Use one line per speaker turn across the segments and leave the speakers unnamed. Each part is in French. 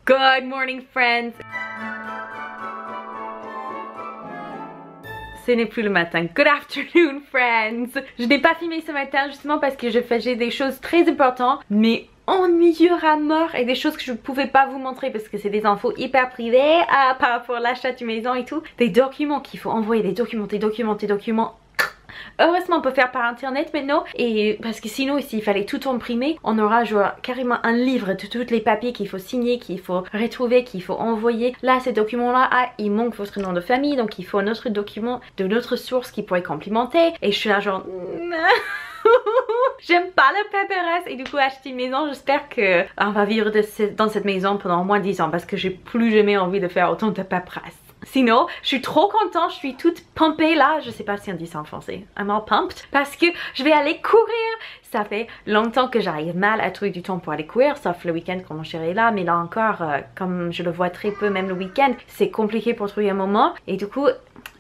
Good morning friends. Ce n'est plus le matin. Good afternoon friends. Je n'ai pas filmé ce matin justement parce que j'ai des choses très importantes mais ennuyeux à mort et des choses que je ne pouvais pas vous montrer parce que c'est des infos hyper privées par rapport à l'achat d'une maison et tout. Des documents qu'il faut envoyer, des documents. Heureusement on peut faire par internet maintenant, et parce que sinon s'il fallait tout imprimer on aura genre carrément un livre de tous les papiers qu'il faut signer, qu'il faut retrouver, qu'il faut envoyer. Là ces documents là, il manque votre nom de famille, donc il faut un autre document de notre source qui pourrait complémenter, et je suis là genre j'aime pas le paperasse. Et du coup acheter une maison, j'espère que on va vivre dans cette maison pendant au moins 10 ans parce que j'ai plus jamais envie de faire autant de paperasse. Sinon, je suis trop contente, je suis toute pumpée là, je sais pas si on dit ça en français, I'm all pumped, parce que je vais aller courir. Ça fait longtemps que j'arrive mal à trouver du temps pour aller courir, sauf le week-end quand mon chéri est là, mais là encore, comme je le vois très peu même le week-end, c'est compliqué pour trouver un moment, et du coup,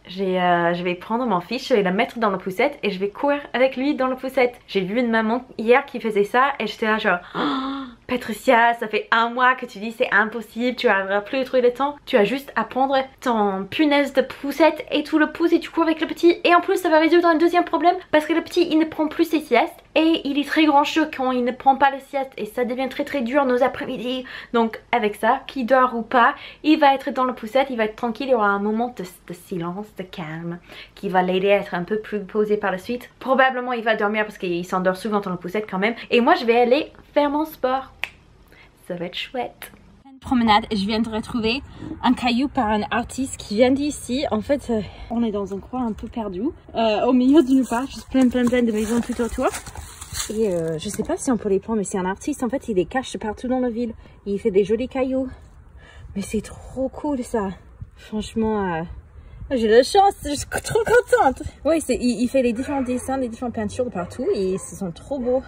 je vais prendre mon fils, je vais le mettre dans la poussette et je vais courir avec lui dans la poussette. J'ai vu une maman hier qui faisait ça et j'étais là genre oh, Patricia, ça fait 1 mois que tu dis c'est impossible, tu n'arriveras plus à trouver le temps. Tu as juste à prendre ton punaise de poussette et tout le pouce et tu cours avec le petit, et en plus ça va résoudre un deuxième problème parce que le petit il ne prend plus ses siestes et il est très grand choc quand il ne prend pas les siestes et ça devient très dur nos après-midi. Donc avec ça, qu'il dort ou pas, il va être dans la poussette, il va être tranquille, il y aura un moment de silence, de calme qui va l'aider à être un peu plus posé par la suite. Probablement il va dormir parce qu'il s'endort souvent dans la poussette quand même, et moi je vais aller faire mon sport. Ça va être chouette. Promenade, je viens de retrouver un caillou par un artiste qui vient d'ici. En fait on est dans un coin un peu perdu au milieu d'une part, juste plein de maisons tout autour, et je sais pas si on peut les prendre, mais c'est un artiste en fait, il les cache partout dans la ville, il fait des jolis cailloux, mais c'est trop cool ça, franchement. J'ai de la chance, je suis trop contente. Oui, il fait les différents dessins, les différentes peintures de partout et ils sont trop beaux.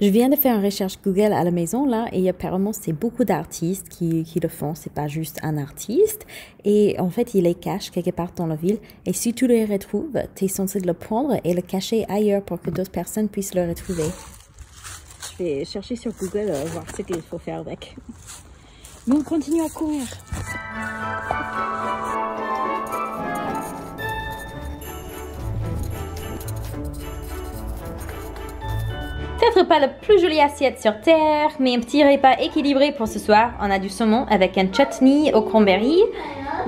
Je viens de faire une recherche Google à la maison là, et apparemment c'est beaucoup d'artistes qui le font, c'est pas juste un artiste, et en fait il les cache quelque part dans la ville, et si tu les retrouves, tu es censé le prendre et le cacher ailleurs pour que d'autres personnes puissent le retrouver. Je vais chercher sur Google voir ce qu'il faut faire avec. Mais on continue à courir. Peut-être pas la plus jolie assiette sur terre, mais un petit repas équilibré pour ce soir. On a du saumon avec un chutney au cranberry,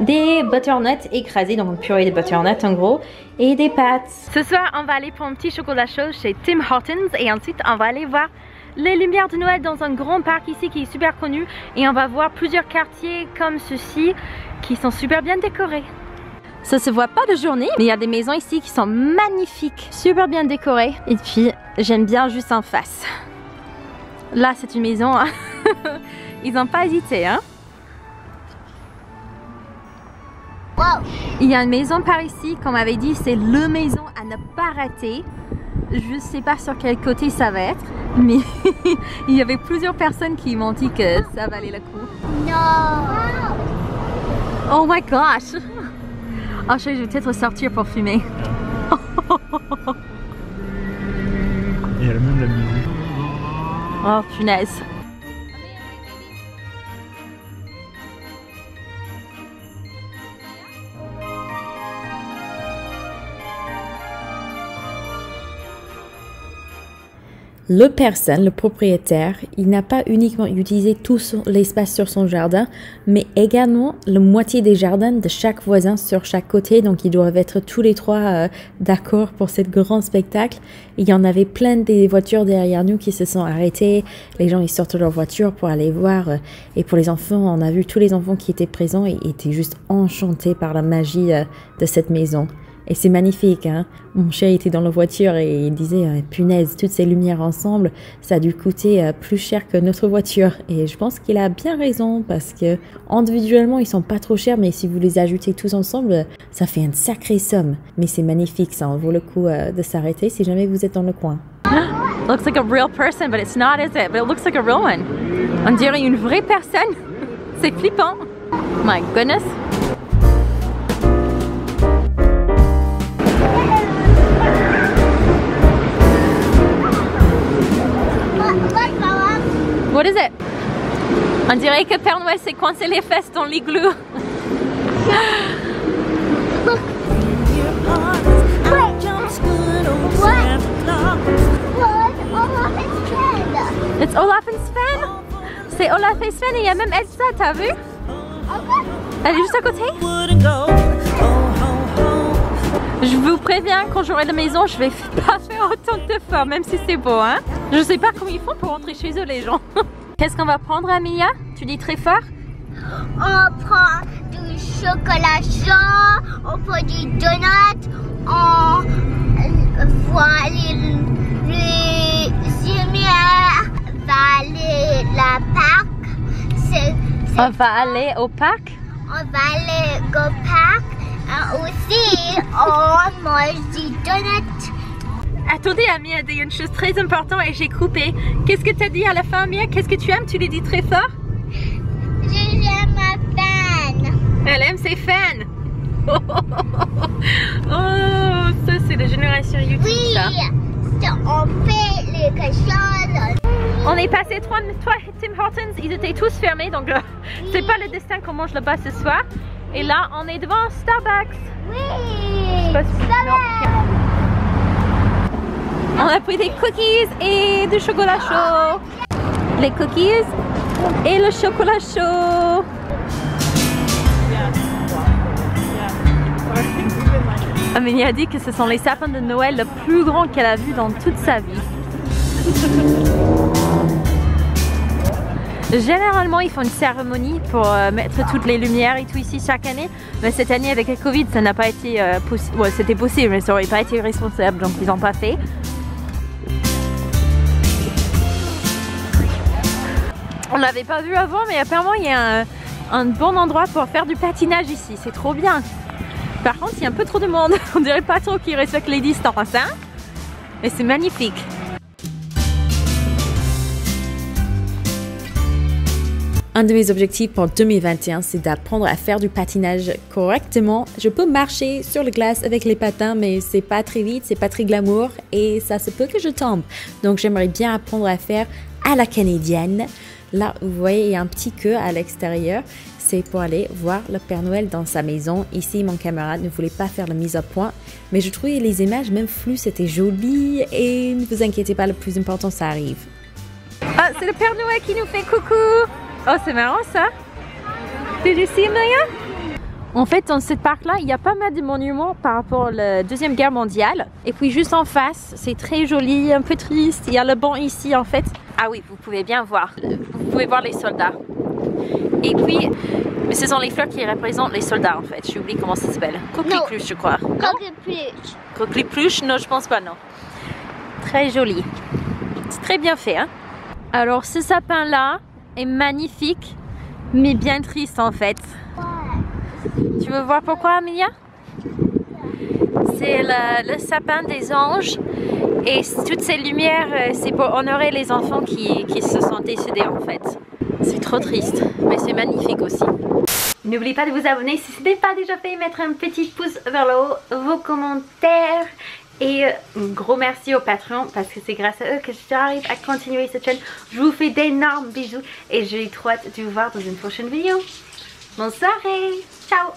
des butternuts écrasés, donc une purée de butternuts en gros, et des pâtes. Ce soir, on va aller pour un petit chocolat chaud chez Tim Hortons, et ensuite on va aller voir les lumières de Noël dans un grand parc ici qui est super connu, et on va voir plusieurs quartiers comme ceux-ci qui sont super bien décorés. Ça se voit pas de journée, mais il y a des maisons ici qui sont magnifiques, super bien décorées. Et puis, j'aime bien juste en face. Là, c'est une maison, hein. Ils n'ont pas hésité, hein. Wow. Il y a une maison par ici, comme on m'avait dit, c'est le maison à ne pas rater. Je sais pas sur quel côté ça va être, mais il y avait plusieurs personnes qui m'ont dit que ça valait le coup. Non. Oh my gosh. Oh chérie, je vais peut-être sortir pour fumer.
Il y a même la musique.
Oh punaise. Le propriétaire, il n'a pas uniquement utilisé tout l'espace sur son jardin, mais également la moitié des jardins de chaque voisin sur chaque côté. Donc ils doivent être tous les trois d'accord pour ce grand spectacle. Il y en avait plein des voitures derrière nous qui se sont arrêtées. Les gens ils sortent de leur voiture pour aller voir. Et pour les enfants, on a vu tous les enfants qui étaient présents et étaient juste enchantés par la magie de cette maison. Et c'est magnifique, hein. Mon chéri était dans la voiture et il disait punaise, toutes ces lumières ensemble, ça a dû coûter plus cher que notre voiture. Et je pense qu'il a bien raison parce que individuellement ils sont pas trop chers, mais si vous les ajoutez tous ensemble, ça fait une sacrée somme. Mais c'est magnifique, ça en vaut le coup de s'arrêter si jamais vous êtes dans le coin. Looks like a real person, but it's not, is it? But it looks like a real one. On dirait une vraie personne. C'est flippant. My goodness. What is it? On dirait que Père Noël s'est coincé les fesses dans l'igloo. It's Olaf and Sven. C'est Olaf et Sven et il y a même Elsa, t'as vu? Elle est juste à côté. Je vous préviens, quand j'aurai la maison, je vais pas faire autant d'efforts, même si c'est beau, hein. Je sais pas comment ils font pour rentrer chez eux, les gens. Qu'est-ce qu'on va prendre, Amelia? Tu dis très fort?
On prend du chocolat chaud, on prend du donut, on voit les lumières, va aller la parc.
On va aller au parc?
On va aller au parc. Aussi, on mange du donut.
Attendez, Amia a dit une chose très importante et j'ai coupé. Qu'est-ce que tu as dit à la fin, Amia? Qu'est-ce que tu aimes? Tu l'as dit très fort?
J'aime ma fan.
Elle aime ses fans. Oh, ça c'est la génération YouTube,
oui,
ça.
On fait quelque chose.
On est passé 3 Tim Hortons, ils étaient tous fermés, donc c'est pas le destin qu'on mange là-bas ce soir. Et là, on est devant Starbucks.
Oui,
Starbucks. On a pris des cookies et du chocolat chaud. Les cookies et le chocolat chaud. Amélie a dit que ce sont les sapins de Noël le plus grand qu'elle a vu dans toute sa vie. Généralement, ils font une cérémonie pour mettre toutes les lumières et tout ici chaque année. Mais cette année, avec le Covid, ça n'a pas été possible. Ouais, c'était possible, mais ça n'aurait pas été responsable, donc ils n'ont pas fait. On l'avait pas vu avant, mais apparemment, il y a un bon endroit pour faire du patinage ici. C'est trop bien. Par contre, il y a un peu trop de monde. On dirait pas trop qu'ils respectent les distances, hein? Mais c'est magnifique.
Un de mes objectifs pour 2021, c'est d'apprendre à faire du patinage correctement. Je peux marcher sur la glace avec les patins, mais c'est pas très vite, c'est pas très glamour et ça se peut que je tombe. Donc j'aimerais bien apprendre à faire à la canadienne. Là, vous voyez, il y a un petit queue à l'extérieur. C'est pour aller voir le Père Noël dans sa maison. Ici, mon camarade ne voulait pas faire la mise à point, mais je trouvais les images, même floues, c'était joli et ne vous inquiétez pas, le plus important, ça arrive.
Ah, c'est le Père Noël qui nous fait coucou! Oh, c'est marrant ça! Did you see Amelia? En fait, dans ce parc-là, il y a pas mal de monuments par rapport à la Deuxième Guerre mondiale. Et puis juste en face, c'est très joli, un peu triste. Il y a le banc ici en fait. Ah oui, vous pouvez bien voir. Vous pouvez voir les soldats. Et puis, mais ce sont les fleurs qui représentent les soldats en fait. J'ai oublié comment ça s'appelle. Coquelicluche, je crois.
Coquelicluche.
Coquelicluche? Non, je pense pas, non. Très joli. C'est très bien fait, hein. Alors, ce sapin-là est magnifique, mais bien triste en fait. Tu veux voir pourquoi, Amelia? C'est le sapin des anges et toutes ces lumières, c'est pour honorer les enfants qui se sont décédés en fait. C'est trop triste, mais c'est magnifique aussi. N'oubliez pas de vous abonner si ce n'est pas déjà fait, mettre un petit pouce vers le haut, vos commentaires. Et un gros merci aux patrons parce que c'est grâce à eux que j'arrive à continuer cette chaîne. Je vous fais d'énormes bisous et j'ai trop hâte de vous voir dans une prochaine vidéo. Bonne soirée, ciao!